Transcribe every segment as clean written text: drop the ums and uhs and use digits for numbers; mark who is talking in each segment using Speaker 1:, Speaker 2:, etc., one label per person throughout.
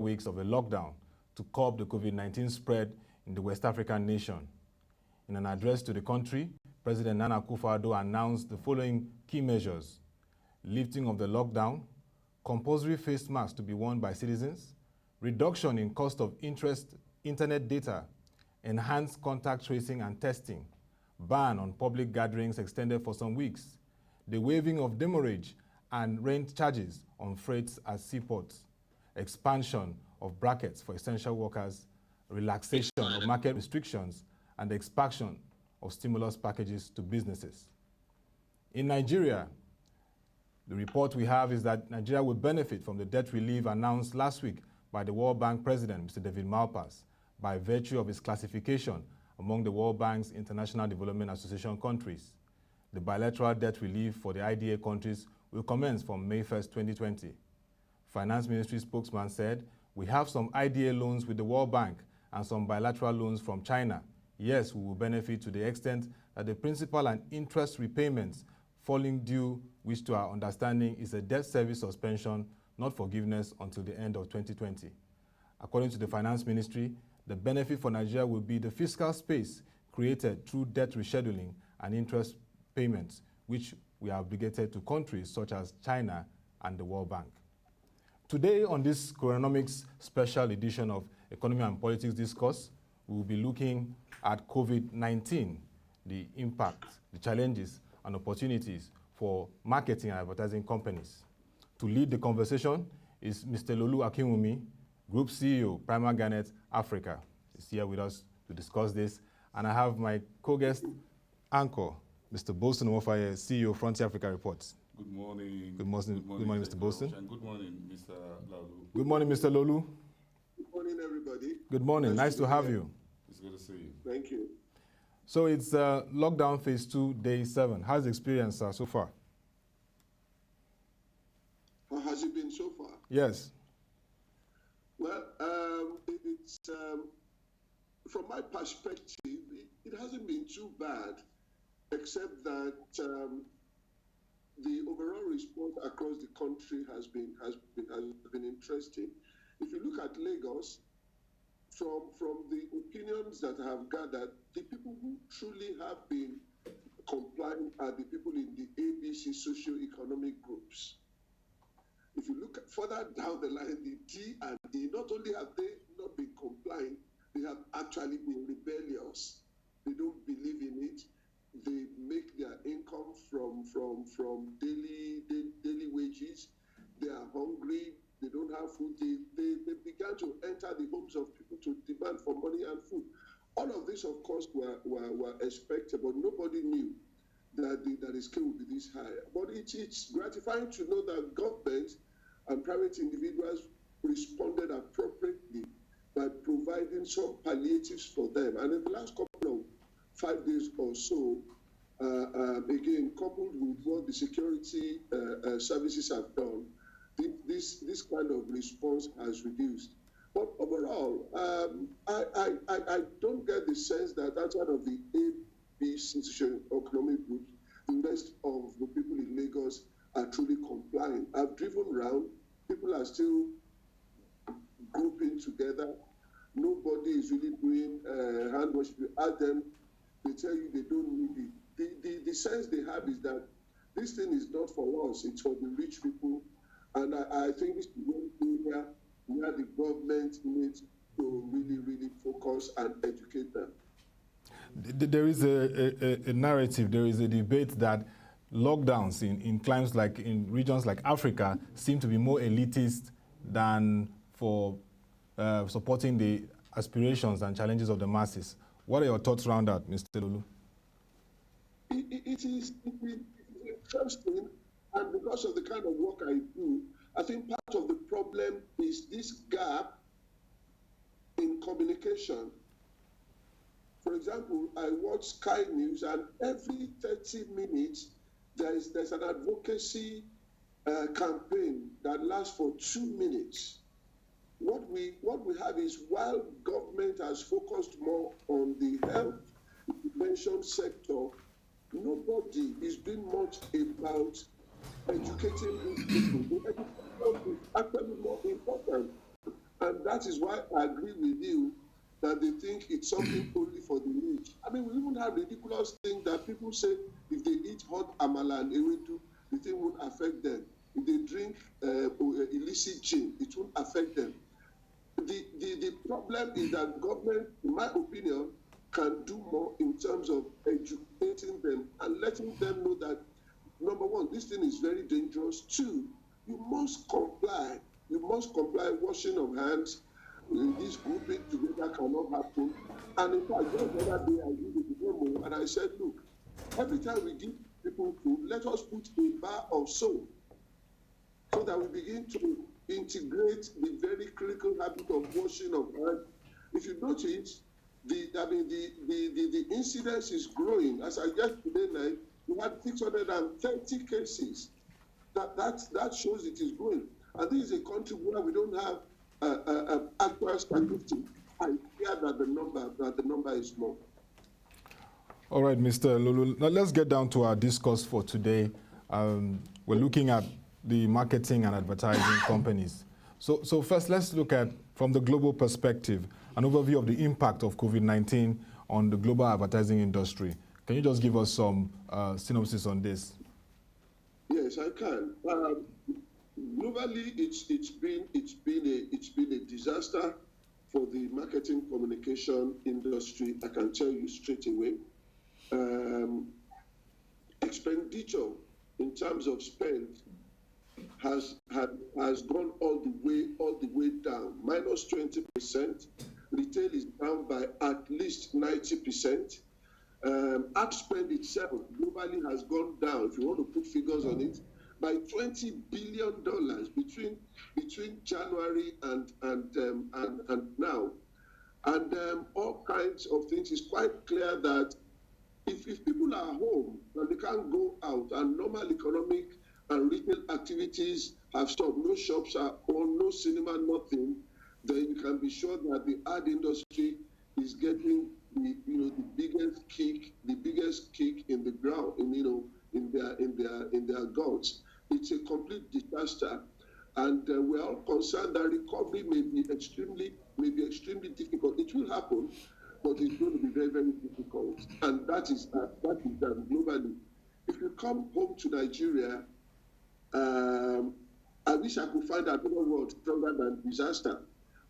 Speaker 1: weeks of a lockdown to curb the COVID-19 spread in the West African nation. In an address to the country, President Nana Akufo-Addo announced the following key measures: lifting of the lockdown, compulsory face masks to be worn by citizens, reduction in cost of internet data, enhanced contact tracing and testing, ban on public gatherings extended for some weeks, the waiving of demurrage and rent charges on freights at seaports, expansion of brackets for essential workers, relaxation of market restrictions, and the expansion of stimulus packages to businesses. In Nigeria, the report we have is that Nigeria will benefit from the debt relief announced last week by the World Bank President, Mr. David Malpass, by virtue of its classification among the World Bank's International Development Association countries. The bilateral debt relief for the IDA countries will commence from May 1st, 2020. Finance Ministry spokesman said, "We have some IDA loans with the World Bank and some bilateral loans from China. Yes, we will benefit to the extent that the principal and interest repayments falling due, which to our understanding is a debt service suspension, not forgiveness until the end of 2020. According to the Finance Ministry, the benefit for Nigeria will be the fiscal space created through debt rescheduling and interest payments, which we are obligated to countries such as China and the World Bank. Today, on this Coronomics special edition of Economy and Politics Discourse, we will be looking at COVID-19, the impact, the challenges, and opportunities for marketing and advertising companies. To lead the conversation is Mr. Lolu Akinwumi, Group CEO, Primer Garnet Africa. He's here with us to discuss this. And I have my co-guest anchor, Mr. Bolson Omofaye, CEO, Frontier Africa Reports.
Speaker 2: Good morning.
Speaker 1: Good morning, Mr. Bolson.
Speaker 2: And good morning, Mr. Lolu.
Speaker 1: Good morning, Mr. Lolu.
Speaker 3: Good morning, everybody.
Speaker 1: Good morning. Nice to have you.
Speaker 2: It's good to see you.
Speaker 3: Thank you.
Speaker 1: So it's lockdown phase 2, day 7. How's the experience so far?
Speaker 3: How has it been so far?
Speaker 1: Yes.
Speaker 3: Well, it's from my perspective, it hasn't been too bad, except that the overall response across the country has been interesting. If you look at Lagos, from the opinions that I have gathered, the people who truly have been complying are the people in the ABC socio-economic groups. If you look further down the line, the D and D, not only have they not been complying, they have actually been rebellious. They don't believe in it. They make their income from daily wages. They are hungry. They don't have food. They began to enter the homes of people to demand for money and food. All of this, of course, were expected, but nobody knew that the scale would be this high. But it's gratifying to know that government and private individuals responded appropriately by providing some palliatives for them. And in the last couple of 5 days or so, again, coupled with what the security services have done, this kind of response has reduced. But overall, I don't get the sense that outside of the ABC socio-economic groups, the rest of the people in Lagos are truly complying. I've driven around, people are still grouping together. Nobody is really doing hand wash. If you ask them, they tell you they don't need it. The sense they have is that this thing is not for us, it's for the rich people. And I think this is one area where the government needs to really focus and educate them.
Speaker 1: There is a narrative, there is a debate that lockdowns in regions like Africa seem to be more elitist than for supporting the aspirations and challenges of the masses. What are your thoughts around that, Mr. Lolu?
Speaker 3: It is interesting, and because of the kind of work I do, I think part of the problem is this gap in communication. For example, I watch Sky News, and every 30 minutes, there's an advocacy campaign that lasts for 2 minutes. What we have is, while government has focused more on the health prevention sector, nobody is doing much about educating these people. The education is actually more important. And that is why I agree with you that they think it's something only for the rich. I mean, we even have ridiculous things that people say if they eat hot amala and ewedu, the thing won't affect them. If they drink illicit gin, it won't affect them. The problem is that government, in my opinion, can do more in terms of educating them and letting them know that, number one, this thing is very dangerous. Two, you must comply. You must comply. Washing of hands, this grouping together cannot happen. And in fact, just the other day I did with the demo and I said, look, every time we give people food, let us put a bar of soap so that we begin to integrate the very critical habit of washing of hands. If you notice, the incidence is growing. As I just today night, we had 630 cases. That shows it is growing. And this is a country where we don't have actual statistics. I fear that the number is small.
Speaker 1: All right, Mr. Lulu, now let's get down to our discourse for today. We're looking at the marketing and advertising companies. So first, let's look at, from the global perspective, an overview of the impact of COVID-19 on the global advertising industry. Can you just give us some synopsis on this?
Speaker 3: Yes, I can. Globally, it's been a disaster for the marketing communication industry. I can tell you straight away. Expenditure in terms of spend has gone all the way down, minus 20%. Retail is down by at least 90%. Ad spend itself globally has gone down, if you want to put figures on it, by $20 billion between January and now. And all kinds of things. It's quite clear that if people are home and they can't go out and normal economic and retail activities have stopped, no shops are on, no cinema, nothing, then you can be sure that the ad industry is getting the biggest kick in the ground, in their guts. It's a complete disaster, and we're all concerned that recovery may be extremely difficult. It will happen, but it's going to be very, very difficult, and that is done globally. If you come home to Nigeria, I wish I could find another word stronger than disaster.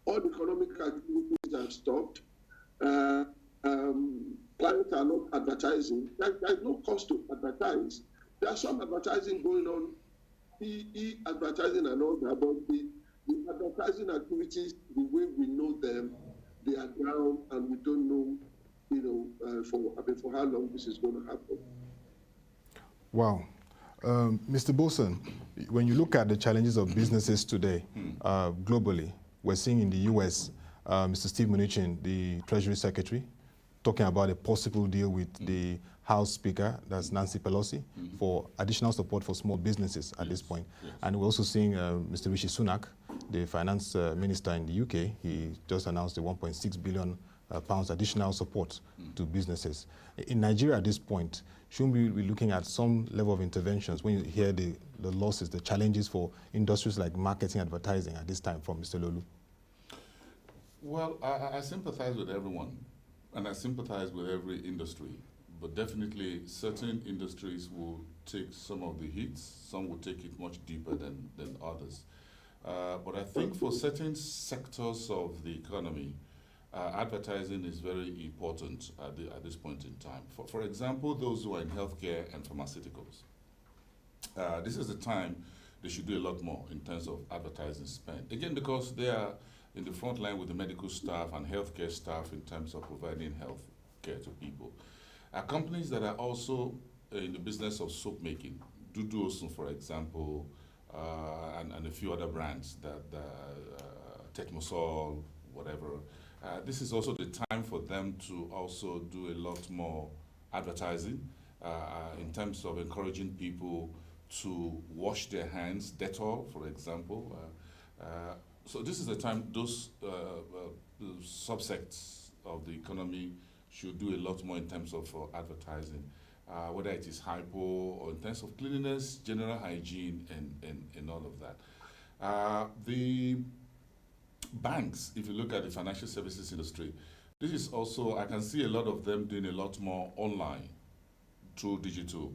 Speaker 3: All economic activities have stopped. Clients are not advertising. There's no cost to advertise. There's some advertising going on, e-advertising and all that, but the advertising activities, the way we know them, they are down, and we don't know, for how long this is going to happen.
Speaker 1: Wow. Mr. Bolson, when you look at the challenges of businesses today, globally, we're seeing in the US, Mr. Steve Mnuchin, the Treasury Secretary, talking about a possible deal with the House Speaker, that's Nancy Pelosi, for additional support for small businesses at this point.
Speaker 2: Yes.
Speaker 1: And we're also seeing Mr. Rishi Sunak, the finance minister in the UK. He just announced the 1.6 billion pounds additional support to businesses. In Nigeria at this point, shouldn't we be looking at some level of interventions when you hear the losses, the challenges for industries like marketing, advertising at this time from Mr. Lulu?
Speaker 2: Well, I sympathize with everyone, and I sympathize with every industry, but definitely certain industries will take some of the hits, some will take it much deeper than others. But I think for certain sectors of the economy, advertising is very important at this point in time. For example, those who are in healthcare and pharmaceuticals. This is the time they should do a lot more in terms of advertising spend. Again, because they are in the front line with the medical staff and healthcare staff in terms of providing health care to people. Companies that are also in the business of soap making, Dudu, for example, and a few other brands, that Tetmosol, whatever. This is also the time for them to also do a lot more advertising in terms of encouraging people to wash their hands, Dettol, for example. So this is the time those subsects of the economy should do a lot more in terms of advertising, whether it is hypo or in terms of cleanliness, general hygiene, and all of that. banks, if you look at the financial services industry, this is also, I can see a lot of them doing a lot more online through digital.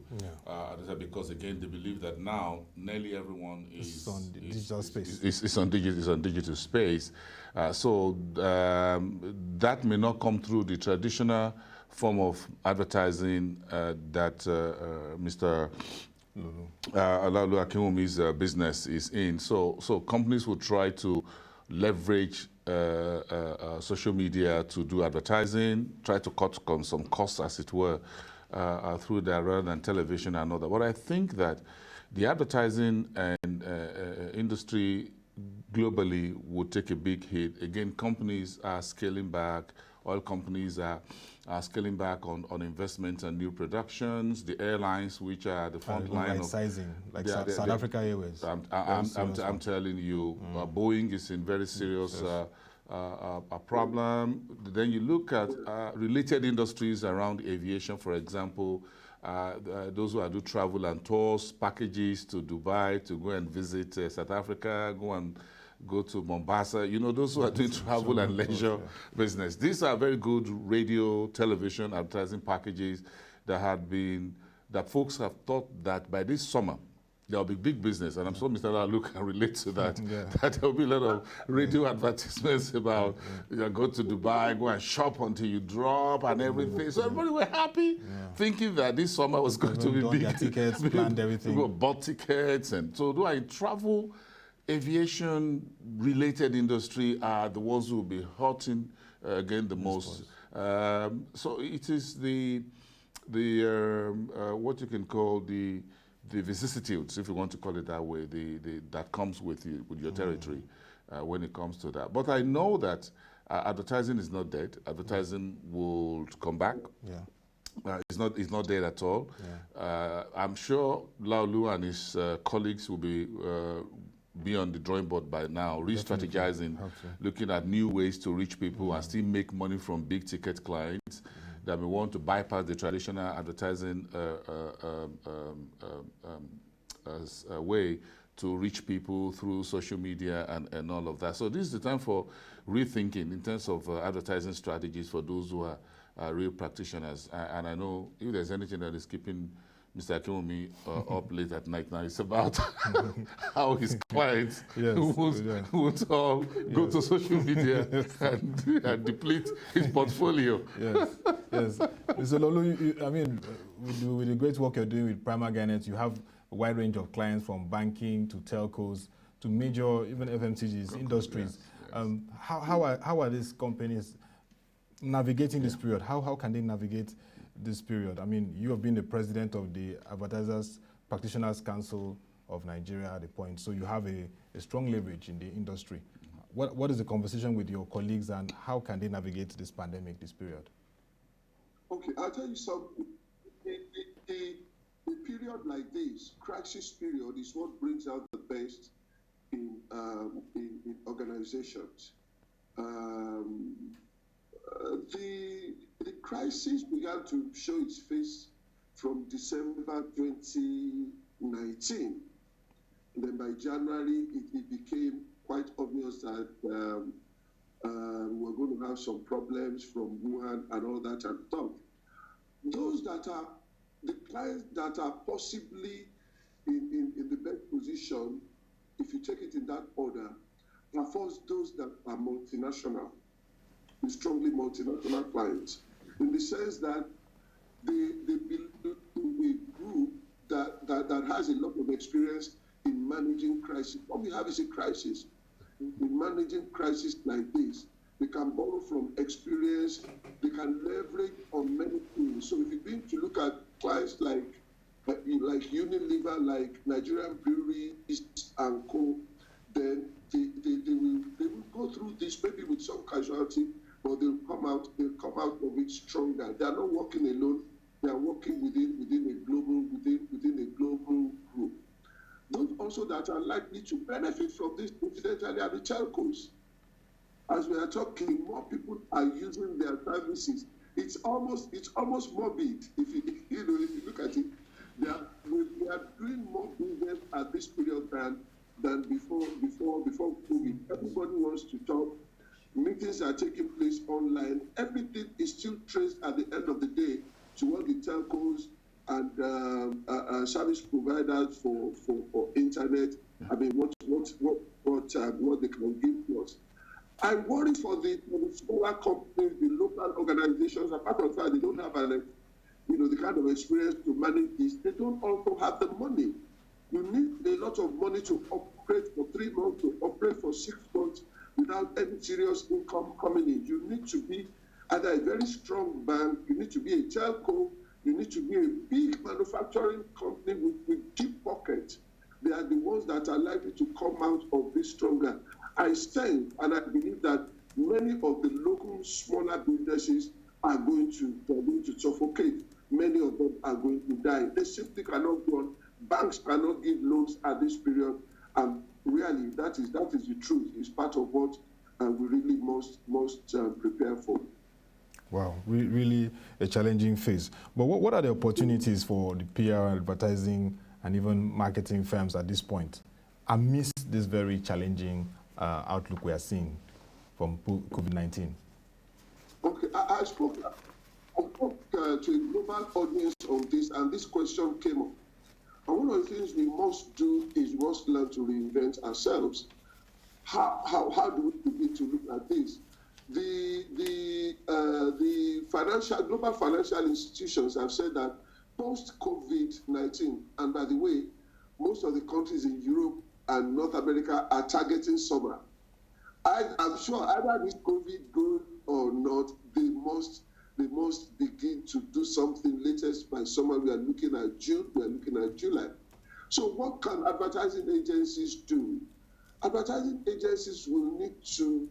Speaker 2: Because again, they believe that now nearly everyone is
Speaker 1: on the digital space.
Speaker 2: Is on digital space. That may not come through the traditional form of advertising that Mr. Olaolu Akinwumi's business is in. So companies will try to leverage social media to do advertising, try to cut some costs, as it were, through that rather than television and all that. But I think that the advertising and industry globally would take a big hit. Again, companies are scaling back. Oil companies are scaling back on investments and new productions. The airlines, which are the front line of
Speaker 1: sizing, like South Africa Airways.
Speaker 2: I'm telling you, Boeing is in very serious a problem. Then you look at related industries around aviation, for example, those who do travel and tours, packages to Dubai to go and visit South Africa, go to Mombasa, those who are doing travel and leisure business. These are very good radio, television, advertising packages that folks have thought that by this summer, there will be big business, and I'm sure Mr. Olaolu can relate to that, that there will be a lot of radio advertisements about go to Dubai, go and shop until you drop and everything. So everybody were happy, thinking that this summer was going to be big.
Speaker 1: Their tickets, planned everything.
Speaker 2: People bought tickets. And so travel, aviation-related industry are the ones who will be hurting again the most. So it is the what you can call the vicissitudes, if you want to call it that way, that comes with your territory when it comes to that. But I know that advertising is not dead. Advertising will come back. It's not dead at all. I'm sure Olaolu and his colleagues will be on the drawing board by now, re-strategizing, looking at new ways to reach people and still make money from big ticket clients that may want to bypass the traditional advertising way to reach people through social media and all of that. So this is the time for rethinking in terms of advertising strategies for those who are real practitioners. And I know if there's anything that is keeping Mr. Akinwumi up late at night now, it's about how his clients would all go to social media and deplete his portfolio.
Speaker 1: Yes. Mr. Olaolu, I mean, with the great work you're doing with Prima Garnet, you have a wide range of clients from banking to telcos to major, even FMCGs, industries. How are these companies navigating this period? How can they navigate this period? I mean, you have been the president of the Advertisers Practitioners Council of Nigeria at the point, so you have a strong leverage in the industry. What is the conversation with your colleagues, and how can they navigate this pandemic, this period?
Speaker 3: Okay, I'll tell you something. A period like this, crisis period, is what brings out the best in organizations. The crisis began to show its face from December 2019. And then by January, it became quite obvious that we're going to have some problems from Wuhan and all that and stuff. Those that are the clients that are possibly in the best position, if you take it in that order, are first those that are multinational, strongly multinational clients, in the sense that they belong to a group that has a lot of experience in managing crisis. What we have is a crisis. In managing crisis like this, they can borrow from experience, they can leverage on many things. So if you begin to look at clients like Unilever, like Nigerian Breweries and Co., then they will go through this maybe with some casualty, but they'll come out of it stronger. They are not working alone. They are working within a global group. Those also that are likely to benefit from this incidentally are the telcos. As we are talking, more people are using their services. It's almost morbid if you look at it. We are doing more business at this period than than before COVID. Everybody wants to talk. Meetings are taking place online. Everything is still traced at the end of the day to what the telcos and service providers for internet. I mean, what they can give to us. I worry for the smaller companies, the local organizations. Apart from that, they don't have the kind of experience to manage this. They don't also have the money. You need a lot of money to operate for 3 months, to operate for 6 months without any serious income coming in. You need to be either a very strong bank, you need to be a telco, you need to be a big manufacturing company with deep pockets. They are the ones that are likely to come out of this stronger. I stand and I believe that many of the local smaller businesses are going to suffocate. Many of them are going to die. They simply cannot go on. Banks cannot give loans at this period, and really, that is the truth. It's part of what we really must prepare for.
Speaker 1: Wow, really a challenging phase. But what are the opportunities for the PR, advertising, and even marketing firms at this point, amidst this very challenging outlook we are seeing from COVID-19?
Speaker 3: Okay, I spoke to a global audience on this, and this question came up. And one of the things we must do is we must learn to reinvent ourselves. How do we begin to look at this? The global financial institutions have said that post-COVID-19, and by the way, most of the countries in Europe and North America are targeting summer. I'm sure either this COVID goes or not, they must begin to do something latest by summer. We are looking at June, we are looking at July. So what can advertising agencies do? Advertising agencies will need to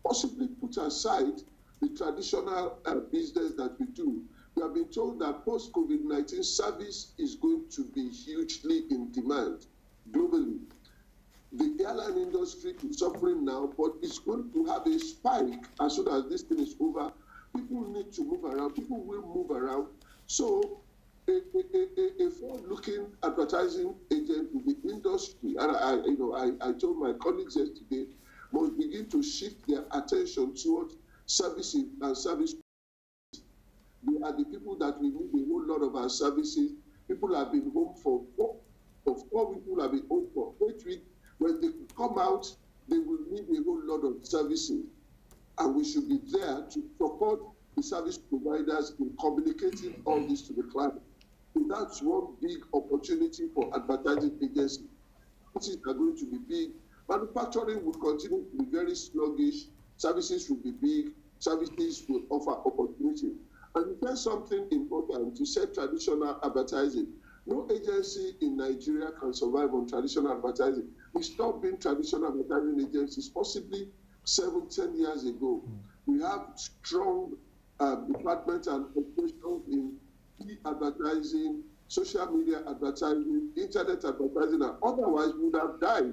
Speaker 3: possibly put aside the traditional business that we do. We have been told that post-COVID-19 service is going to be hugely in demand globally. The airline industry is suffering now, but it's going to have a spike as soon as this thing is over. People need to move around. People will move around. So a forward-looking advertising agent in the industry, and I told my colleagues yesterday, must begin to shift their attention towards services and service. They are the people that we need a whole lot of our services. People have been home for 4 people have been home for 8 weeks. When they come out, they will need a whole lot of services. And we should be there to support the service providers in communicating all this to the client. So that's one big opportunity for advertising agencies. Services are going to be big. Manufacturing will continue to be very sluggish. Services will be big. Services will offer opportunity. And you said something important. You said traditional advertising. No agency in Nigeria can survive on traditional advertising. We stopped being traditional advertising agencies possibly 7-10 years ago. We have strong departments and operations in e-advertising, social media advertising, internet advertising, and otherwise we would have died.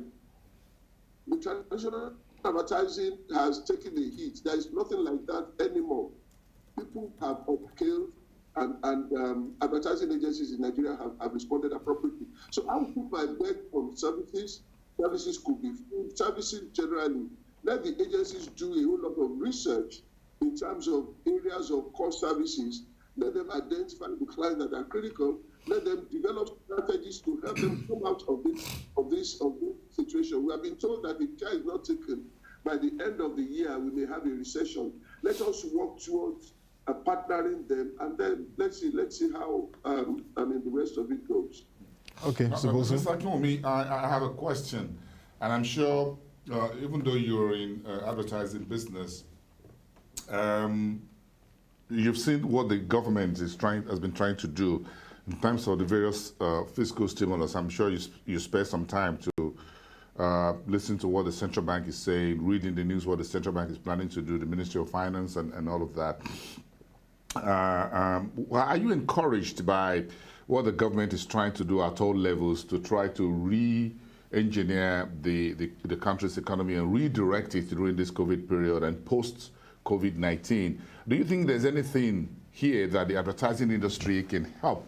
Speaker 3: The traditional advertising has taken a hit. There is nothing like that anymore. People have upscaled, and advertising agencies in Nigeria have responded appropriately. So I would put my bet on services. Services could be food. Services generally. Let the agencies do a whole lot of research in terms of areas of core services. Let them identify the clients that are critical. Let them develop strategies to help them come out of this situation. We have been told that if care is not taken, by the end of the year, we may have a recession. Let us work towards partnering them, and then let's see how the rest of it goes.
Speaker 1: Okay,
Speaker 2: Mr. Akinwumi, I have a question, and I'm sure even though you're in advertising business, you've seen what the government has been trying to do in terms of the various fiscal stimulus. I'm sure you spare some time to listen to what the central bank is saying, reading the news, what the central bank is planning to do, the Ministry of Finance and all of that. Are you encouraged by what the government is trying to do at all levels to try to re-engineer the country's economy and redirect it during this COVID period and post-COVID-19? Do you think there's anything here that the advertising industry can help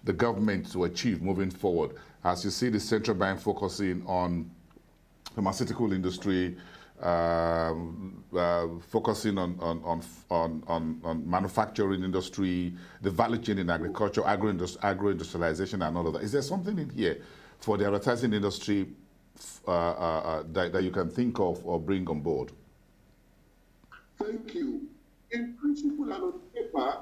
Speaker 2: the government to achieve moving forward, as you see the central bank focusing on pharmaceutical industry, focusing on manufacturing industry, the value chain in agriculture, agro-industrialization, and all of that. Is there something in here for the advertising industry that you can think of or bring on board?
Speaker 3: Thank you. In principle and on paper,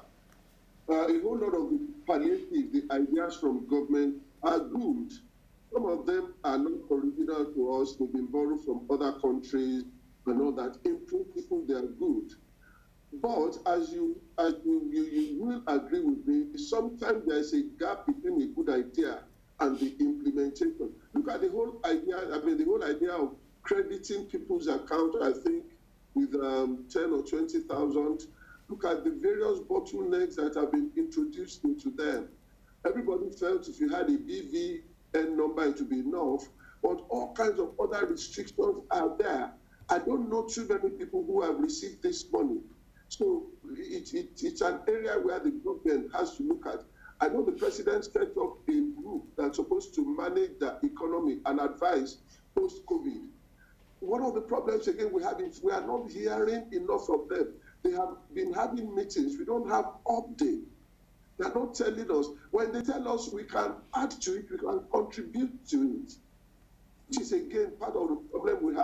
Speaker 3: a whole lot of the palliatives, the ideas from government are good. Some of them are not original to us. They've been borrowed from other countries and all that. In principle, they are good. But as you will agree with me, sometimes there's a gap between a good idea and the implementation. Look at the whole idea, the whole idea of crediting people's account, I think, with 10 or 20,000. Look at the various bottlenecks that have been introduced into them. Everybody felt if you had a BVN number, it would be enough, but all kinds of other restrictions are there. I don't know too many people who have received this money. So it's an area where the government has to look at. I know the president set up a group that's supposed to manage the economy and advise post-COVID. One of the problems, again, we are not hearing enough of them. They have been having meetings. We don't have update. They're not telling us. When they tell us we can add to it, we can contribute to it, which is, again, part of the problem we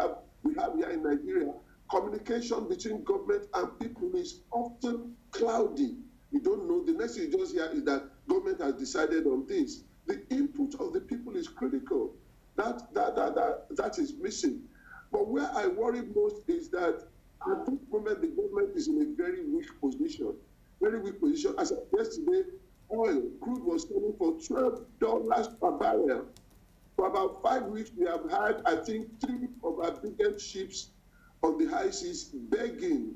Speaker 3: have here in Nigeria. Communication between government and people is often cloudy. You don't know. The next thing you just hear is that government has decided on this. The input of the people is critical. That is missing. But where I worry most is that at this moment, the government is in a very weak position. Very weak position. As of yesterday, crude was selling for $12 per barrel. For about 5 weeks, we have had, I think, 3 of our biggest ships on the high seas begging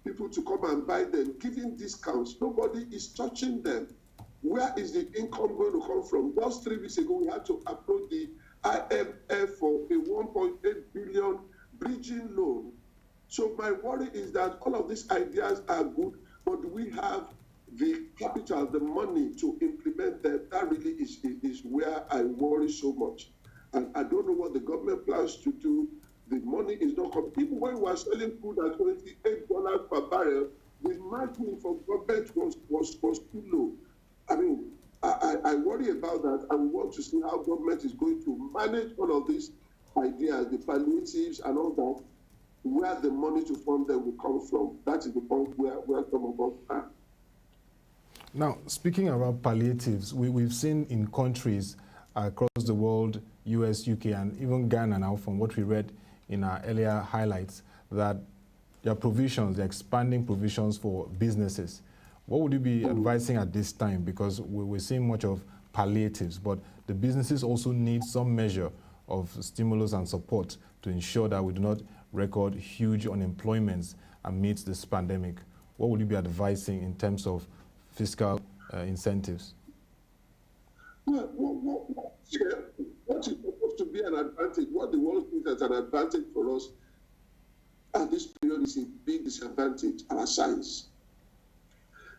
Speaker 3: people to come and buy them, giving discounts. Nobody is touching them. Where is the income going to come from? Just 3 weeks ago, we had to approach the IMF for a 1.8 billion bridging loan. So my worry is that all of these ideas are good, but do we have the capital, the money to implement them? That really is where I worry so much. And I don't know what the government plans to do. The money is not coming. Even when we were selling food at $28 per barrel, the margin for government was too low. I mean, I worry about that, and we want to see how government is going to manage all of these ideas, the palliatives and all that, where the money to fund them will come from. That is the point where some of us are.
Speaker 1: Now, speaking about palliatives, we've seen in countries across the world, US, UK, and even Ghana now, from what we read in our earlier highlights, that there are provisions, there are expanding provisions for businesses. What would you be advising at this time? Because we're seeing much of palliatives, but the businesses also need some measure of stimulus and support to ensure that we do not record huge unemployments amidst this pandemic. What would you be advising in terms of fiscal incentives?
Speaker 3: Well, what is supposed to be an advantage, what the world sees as an advantage for us at this period is a big disadvantage, our size.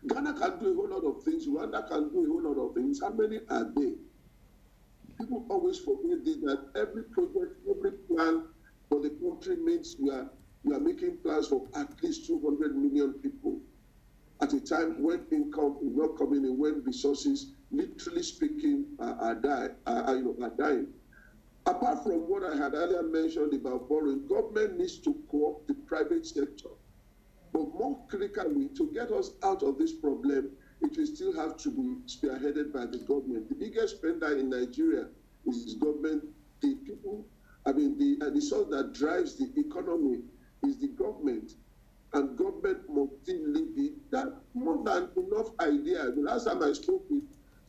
Speaker 3: Ghana can do a whole lot of things. Rwanda can do a whole lot of things. How many are they? People always forget this, that every project, every plan for the country means we are making plans for at least 200 million people at a time when income is not coming in, when resources, literally speaking, are dying. Apart from what I had earlier mentioned about borrowing, government needs to co-opt the private sector. But more critically, to get us out of this problem, it will still have to be spearheaded by the government. The biggest spender in Nigeria is government. The people, the source that drives the economy is the government. And government must still be that more than enough ideas. The last time I spoke with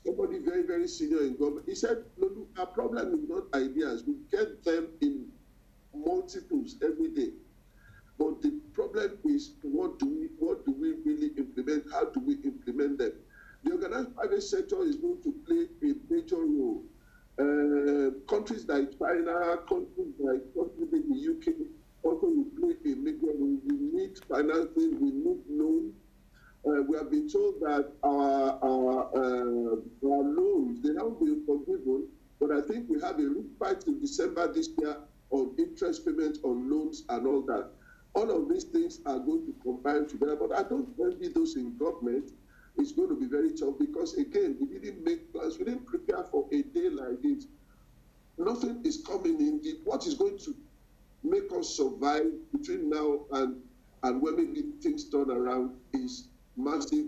Speaker 3: somebody very, very senior in government, he said, no, our problem is not ideas. We get them in multiples every day. But the problem is, what do we really implement? How do we implement them? The organized private sector is going to play a major role. Countries like China, countries like the UK also will play a major role. We need financing, we need loans. We have been told that our loans, they haven't been forgiven, but I think we have a route fight to December this year on interest payments on loans and all that. All of these things are going to combine together, but I don't envy those in government. It's going to be very tough because, again, we didn't make plans. We didn't prepare for a day like this. Nothing is coming in. What is going to make us survive between now and when maybe things turn around is massive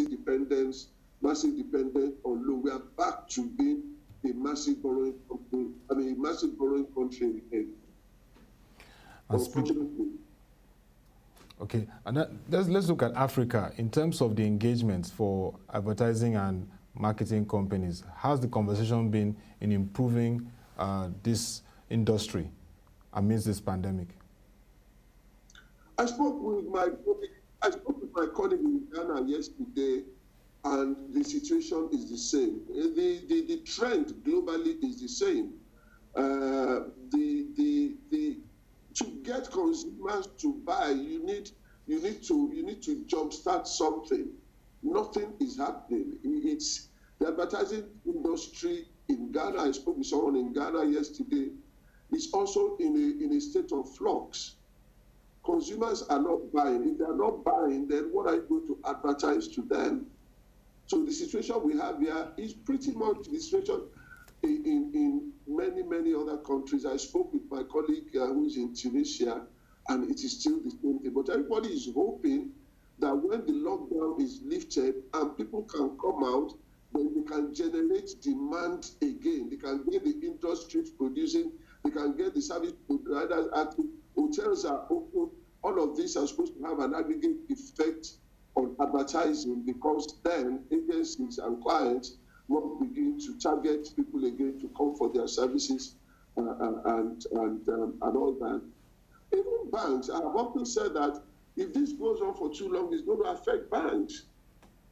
Speaker 3: dependence on loan. We are back to being a massive borrowing country. I mean, a massive borrowing country again. Unfortunately.
Speaker 1: Okay, and let's look at Africa in terms of the engagements for advertising and marketing companies. How's the conversation been in improving this industry amidst this pandemic?
Speaker 3: I spoke with my colleague in Ghana yesterday, and the situation is the same. The trend globally is the same. To get consumers to buy, you need to jumpstart something. Nothing is happening. It's the advertising industry in Ghana. I spoke with someone in Ghana yesterday. It's also in a state of flux. Consumers are not buying. If they are not buying, then what are you going to advertise to them? So the situation we have here is pretty much the situation in many other countries. I spoke with my colleague who is in Tunisia, and it is still the same thing. But everybody is hoping that when the lockdown is lifted and people can come out, then they can generate demand again. They can get the industries producing, they can get the service providers active, hotels are open. All of these are supposed to have an aggregate effect on advertising, because then agencies and clients will begin to target people again to come for their services and all that. Even banks, I have often said that if this goes on for too long, it's going to affect banks.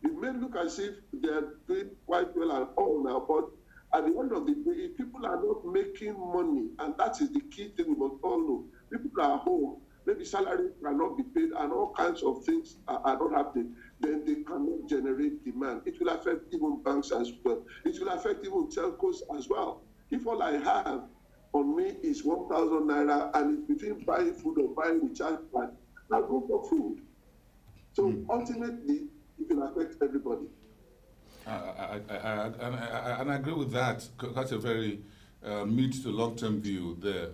Speaker 3: It may look as if they're doing quite well and all now, but at the end of the day, if people are not making money, and that is the key thing we must all know, people are home, maybe salaries cannot be paid and all kinds of things are not happening, then they cannot generate demand. It will affect even banks as well. It will affect even telcos as well. If all I have on me is 1,000 naira and it's between buying food or buying the charge plan, I'll go for food. So ultimately, it will affect everybody.
Speaker 2: And I agree with that. That's a very mid to long-term view there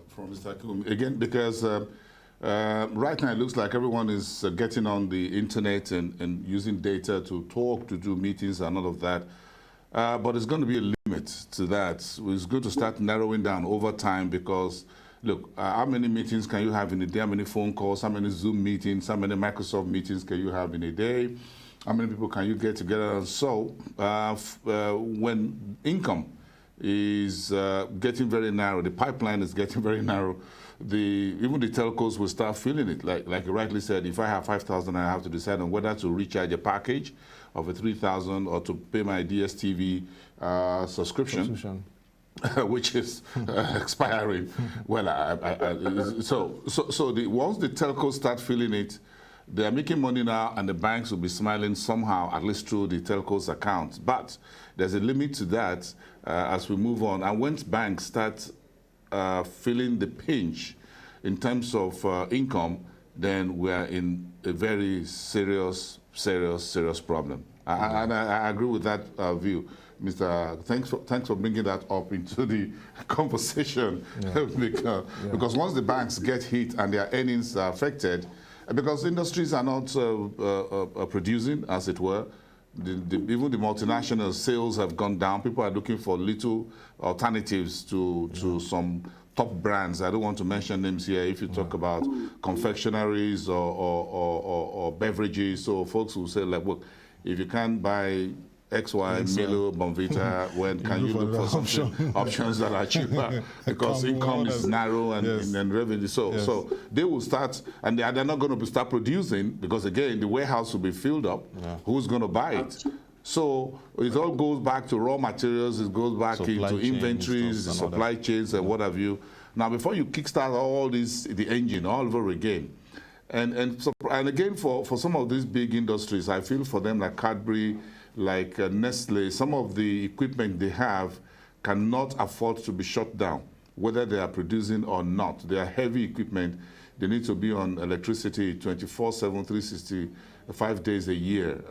Speaker 2: from Mr. Akim. Again, because right now it looks like everyone is getting on the internet and using data to talk, to do meetings and all of that. But there's going to be a limit to that. It's good to start narrowing down over time, because look, how many meetings can you have in a day? How many phone calls? How many Zoom meetings? How many Microsoft meetings can you have in a day? How many people can you get together? And so when income is getting very narrow, the pipeline is getting very narrow, even the telcos will start feeling it. Like you rightly said, if I have 5,000, I have to decide on whether to recharge a package of a 3,000 or to pay my DSTV subscription. Which is expiring. Well, once the telcos start feeling it, they are making money now, and the banks will be smiling somehow, at least through the telcos' accounts. But there's a limit to that as we move on. And once banks start feeling the pinch in terms of income, then we are in a very serious problem. And I agree with that view. Mr. Thanks for bringing that up into the conversation. Because once the banks get hit and their earnings are affected, because industries are not producing, as it were, even the multinational sales have gone down. People are looking for little alternatives to some top brands. I don't want to mention names here. If you talk about confectionaries or beverages, so folks will say, like, look, if you can't buy XY, Milo, Bonvita, when can you look for some options that are cheaper? Because income is narrow and revenue. So they will start, and they're not going to start producing, because again, the warehouse will be filled up. Who's going to buy it? So it all goes back to raw materials, it goes back into inventories, supply chains, and what have you. Now, before you kickstart all this, the engine all over again. And again, for some of these big industries, I feel for them, like Cadbury, like Nestle, some of the equipment they have cannot afford to be shut down. whether they are producing or not. They are heavy equipment. They need to be on electricity 24/7, 365 days a year.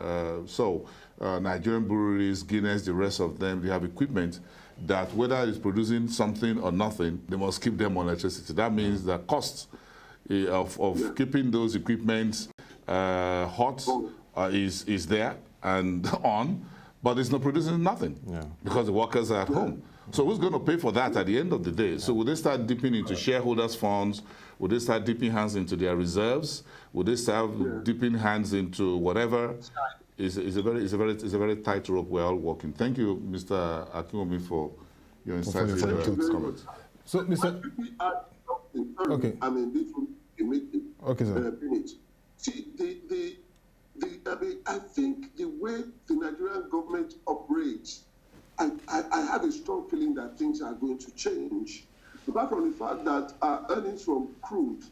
Speaker 2: Nigerian breweries, Guinness, the rest of them, they have equipment that whether it's producing something or nothing, they must keep them on electricity. That means the cost of keeping those equipment hot is there and on, but it's not producing nothing because the workers are at home. So who's going to pay for that at the end of the day? So will they start dipping into shareholders' funds? Will they start dipping hands into their reserves? Will they start dipping hands into whatever? It's a very tight rope we're all walking. Thank you, Mr. Akinwumi, for your insights and comments.
Speaker 1: So, Mr. Okay.
Speaker 3: I mean, this will be
Speaker 1: okay, sir.
Speaker 3: See, I think the way the Nigerian government operates, I have a strong feeling that things are going to change. Apart from the fact that our earnings from crude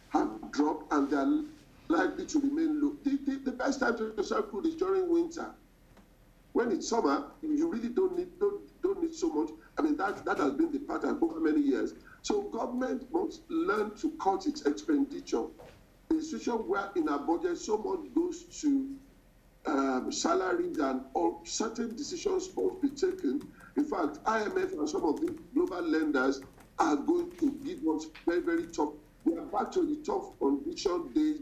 Speaker 3: have dropped and they're likely to remain low. The best time to sell crude is during winter. When it's summer, you really don't need so much. I mean, that has been the pattern over many years. So government must learn to cut its expenditure. In a situation where in our budget so much goes to salaries and all, certain decisions must be taken. In fact, IMF and some of the global lenders are going to give us very, very tough. We are back to the tough condition days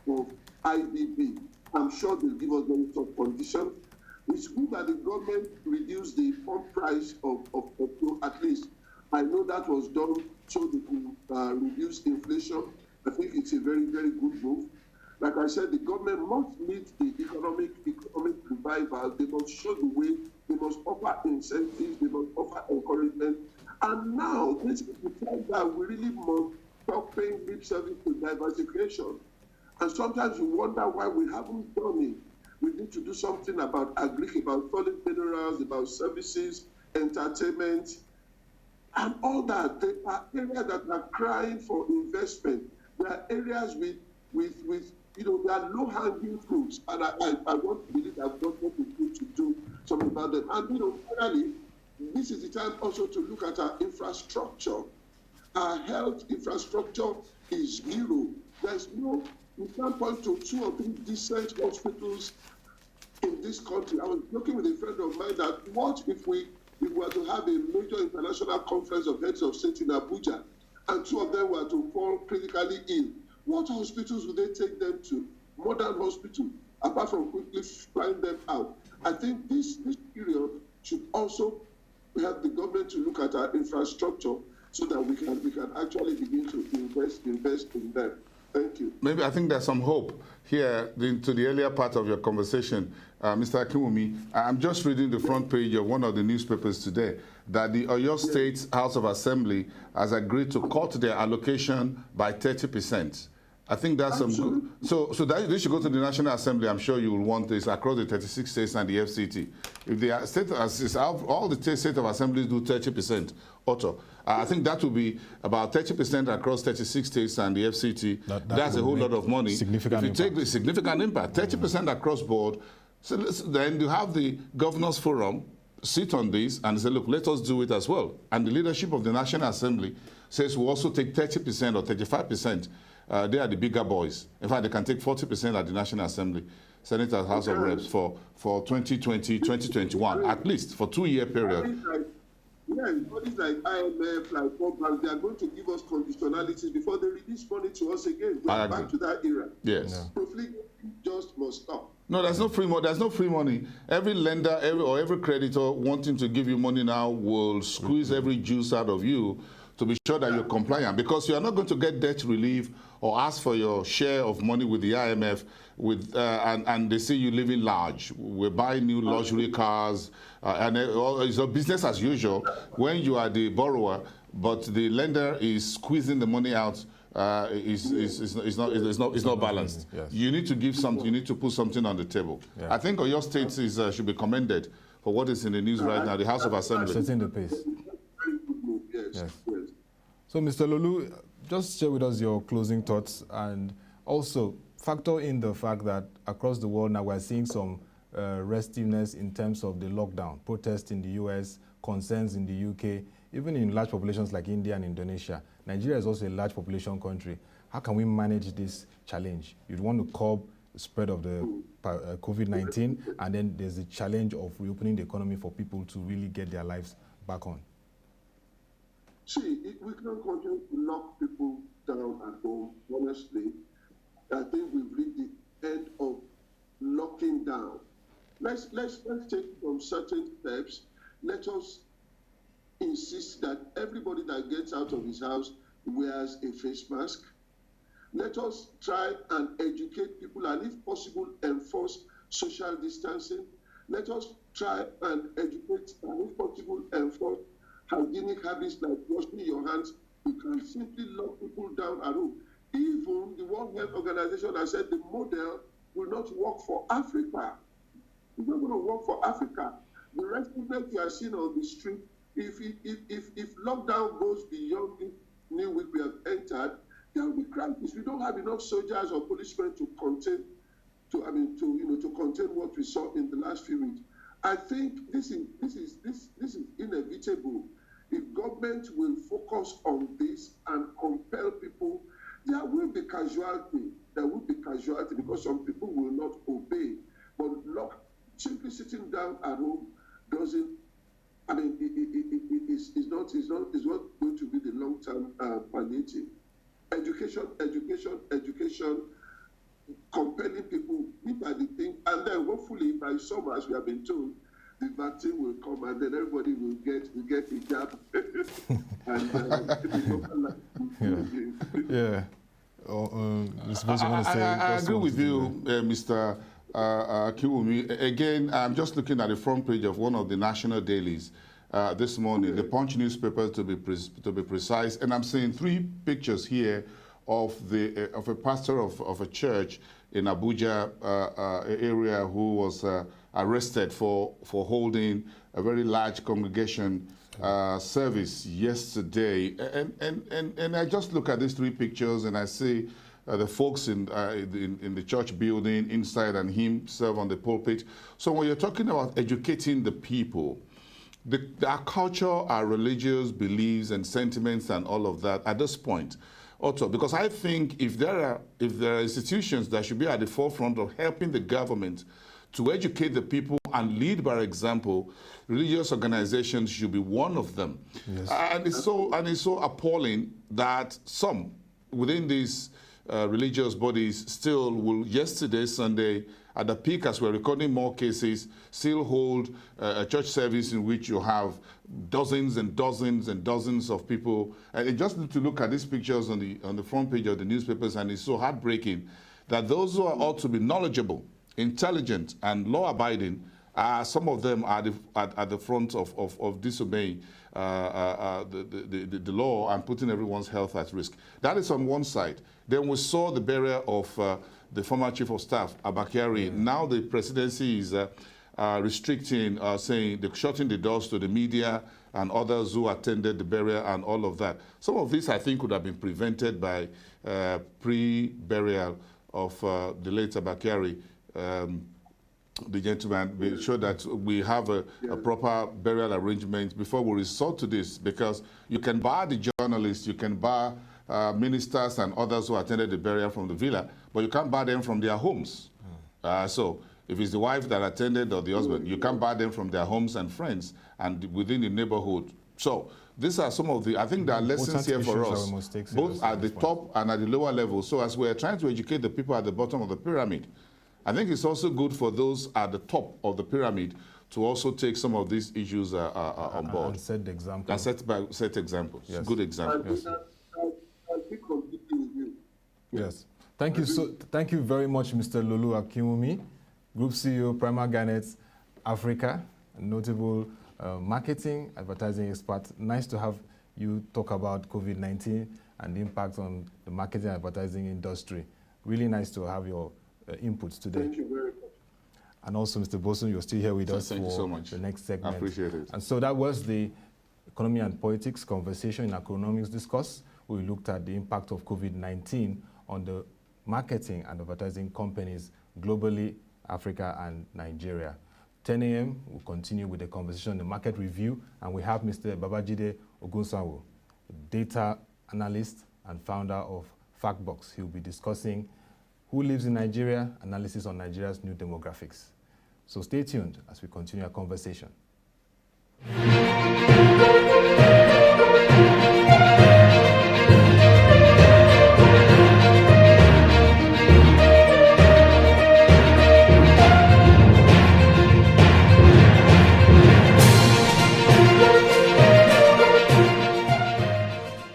Speaker 3: of IBB. I'm sure they'll give us very tough conditions. It's good that the government reduced the pump price of petrol, at least. I know that was done so they could reduce inflation. I think it's a very, very good move. Like I said, the government must lead the economic revival. They must show the way. They must offer incentives. They must offer encouragement. And now, this is the time that we really must stop paying lip service to diversification. And sometimes you wonder why we haven't done it. We need to do something about agri, about solid minerals, about services, entertainment, and all that. There are areas that are crying for investment. There are areas with there are low-hanging fruits, and I want to believe that government is going to do something about them. And finally, this is the time also to look at our infrastructure. Our health infrastructure is zero. There's no. We can't point to 2 or 3 decent hospitals in this country. I was joking with a friend of mine that what if we were to have a major international conference of heads of state in Abuja and 2 of them were to fall critically ill? What hospitals would they take them to? Modern hospital, apart from quickly flying them out. I think this period should also help the government to look at our infrastructure so that we can actually begin to invest in them. Thank you.
Speaker 2: Maybe I think there's some hope here to the earlier part of your conversation, Mr. Akinwumi. I'm just reading the front page of one of the newspapers today that the Oyo State House of Assembly has agreed to cut their allocation by 30%. I think that's some good. So that they should go to the National Assembly. I'm sure you will want this across the 36 states and the FCT. If the state, all the state of assemblies do 30%, I think that will be about 30% across 36 states and the FCT. That's a whole lot of money.
Speaker 1: Significant
Speaker 2: if you take the significant impact, 30% across board, so then you have the Governors Forum sit on this and say, look, let us do it as well. And the leadership of the National Assembly says we'll also take 30% or 35%. They are the bigger boys. In fact, they can take 40% at the National Assembly, Senate and House of Reps for 2020, 2021, at least for 2-year period.
Speaker 3: Bodies like IMF, like World Bank, they are going to give us conditionalities before they release money to us again. Going back to that era.
Speaker 2: Yes.
Speaker 3: Profligate just must stop.
Speaker 2: No, there's no free money. There's no free money. Every lender, every creditor wanting to give you money now will squeeze every juice out of you to be sure that you're compliant, because you are not going to get debt relief or ask for your share of money with the IMF and they see you living large. We're buying new luxury cars and it's a business as usual when you are the borrower, but the lender is squeezing the money out. It's not balanced.
Speaker 1: Yes.
Speaker 2: You need to give something. You need to put something on the table. Yeah. I think your state should be commended for what is in the news right now. The House of Assembly
Speaker 1: setting the pace. Yes. So, Mr. Lulu, just share with us your closing thoughts and also factor in the fact that across the world now we're seeing some restiveness in terms of the lockdown, protests in the US, concerns in the UK. even in large populations like India and Indonesia, Nigeria is also a large population country. How can we manage this challenge? You'd want to curb the spread of the COVID-19, and then there's the challenge of reopening the economy for people to really get their lives back on.
Speaker 3: See, we can't continue to lock people down at home. Honestly, I think we've reached the end of locking down. Let's take some certain steps. Let us insist that everybody that gets out of his house wears a face mask. Let us try and educate people and, if possible, enforce social distancing. Let us try and educate and, if possible, enforce hygienic habits like washing your hands. You can't simply lock people down at home. Even the World Health Organization has said the model will not work for Africa. It's not going to work for Africa. The restlessness you are seeing on the street, if lockdown goes beyond the new week we have entered, there will be crisis. We don't have enough soldiers or policemen to contain, to contain what we saw in the last few weeks. I think this is inevitable. If government will focus on this and compel people, there will be casualty. There will be casualty because some people will not obey. But simply sitting down at home doesn't. I mean, it's not going to be the long-term palliative. Education, compelling people, these are the things, and then hopefully by summer, as we have been told, the vaccine will come and then everybody will get a jab.
Speaker 1: Yeah.
Speaker 2: I agree with you, Mr. Kiwumi. Again, I'm just looking at the front page of one of the national dailies this morning, the Punch newspaper to be precise, and I'm seeing 3 pictures here of a pastor of a church in Abuja area who was arrested for holding a very large congregation service yesterday, and I just look at these 3 pictures and I see the folks in the church building inside and himself on the pulpit. So when you're talking about educating the people, our culture, our religious beliefs and sentiments and all of that at this point, also, because I think if there are institutions that should be at the forefront of helping the government to educate the people and lead by example, religious organizations should be one of them. Yes. And it's so appalling that some within these religious bodies still will, yesterday, Sunday, at the peak as we're recording more cases, still hold a church service in which you have dozens and dozens and dozens of people. And you just need to look at these pictures on the front page of the newspapers, and it's so heartbreaking that those who are ought to be knowledgeable, intelligent, and law-abiding, some of them are at the front of disobeying the law and putting everyone's health at risk. That is on one side. Then we saw the burial of the former chief of staff, Abakari. Now the presidency is restricting, saying they're shutting the doors to the media and others who attended the burial and all of that. Some of this, I think, could have been prevented by pre-burial of the late Abakari. The gentleman, be sure that we have a proper burial arrangement before we resort to this, because you can bar the journalists, you can bar ministers and others who attended the burial from the villa, but you can't bar them from their homes. So if it's the wife that attended or the husband, you can't bar them from their homes and friends and within the neighborhood. So these are some of the, I think there are lessons here for us, both at the top and at the lower level. So as we're trying to educate the people at the bottom of the pyramid, I think it's also good for those at the top of the pyramid to also take some of these issues on board.
Speaker 1: And set the example.
Speaker 2: And set examples. Yes. Good examples. Yes.
Speaker 1: Yes. Thank you very much, Mr. Lulu Akinwumi, Group CEO, Primark Garnet Africa, notable marketing, advertising expert. Nice to have you talk about COVID-19 and the impact on the marketing and advertising industry. Really nice to have your inputs today.
Speaker 3: Thank you very much.
Speaker 1: And also, Mr. Bosun, you're still here with us
Speaker 2: Thank you so much.
Speaker 1: The next segment.
Speaker 2: I appreciate it.
Speaker 1: And so that was the economy and politics conversation in Economics Discourse. We looked at the impact of COVID-19 on the marketing and advertising companies globally, Africa and Nigeria. 10 a.m., we'll continue with the conversation on the market review, and we have Mr. Babajide Ogunsanwo, a data analyst and founder of Factbox. He'll be discussing who lives in Nigeria, analysis on Nigeria's new demographics. So stay tuned as we continue our conversation.